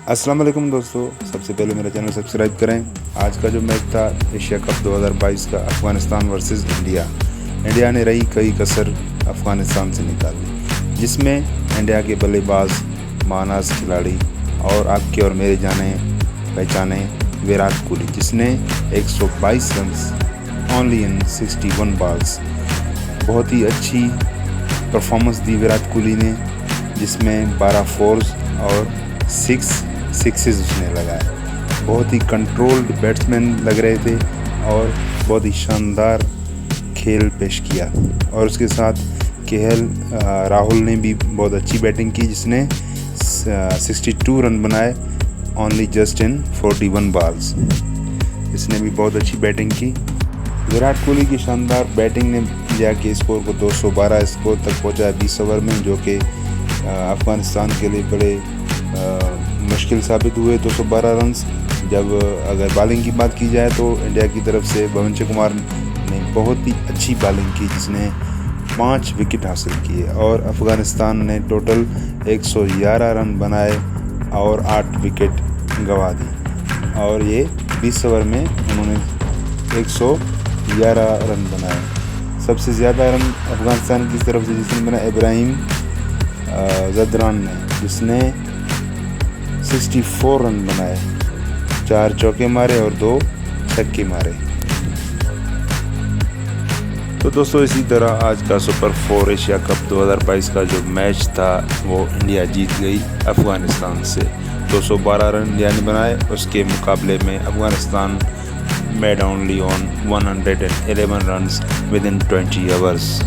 अस्सलाम वालेकुम दोस्तों, सबसे पहले मेरा चैनल सब्सक्राइब करें। आज का जो मैच था एशिया कप 2022 का अफ़गानिस्तान वर्सेस इंडिया ने रही कई कसर अफ़गानिस्तान से निकाली, जिसमें इंडिया के बल्लेबाज मानास खिलाड़ी और आपके और मेरे जाने पहचाने विराट कोहली, जिसने 122 रन ओनली इन 61 बॉल्स बहुत ही अच्छी परफॉर्मेंस दी विराट कोहली ने, जिसमें 12 फोर्स और 6 सिक्सेस उसने लगाए। बहुत ही कंट्रोल्ड बैट्समैन लग रहे थे और बहुत ही शानदार खेल पेश किया। और उसके साथ केएल राहुल ने भी बहुत अच्छी बैटिंग की, जिसने 62 रन बनाए ओनली जस्ट इन 41 बॉल्स। इसने भी बहुत अच्छी बैटिंग की। विराट कोहली की शानदार बैटिंग ने इंडिया के स्कोर को 212 स्कोर तक पहुंचाया 20 ओवर में, जो कि अफ़गानिस्तान के लिए बड़े मुश्किल साबित हुए 212 रन्स। जब अगर बॉलिंग की बात की जाए तो इंडिया की तरफ से भुवनेश्वर कुमार ने बहुत ही अच्छी बॉलिंग की, जिसने 5 विकेट हासिल किए और अफ़गानिस्तान ने टोटल 111 रन बनाए और 8 विकेट गंवा दी। और ये 20 ओवर में उन्होंने 111 रन बनाए। सबसे ज़्यादा रन अफ़गानिस्तान की तरफ से जिसने बनाया इब्राहिम ज़दरान ने, जिसने 64 रन बनाए, 4 चौके मारे और 2 छक्के मारे। तो दोस्तों, इसी तरह आज का सुपर 4 एशिया कप 2022 का जो मैच था वो इंडिया जीत गई अफ़गानिस्तान से। 212 रन इंडिया ने बनाए, उसके मुकाबले में Afghanistan made only on 111 runs with in 20 hours.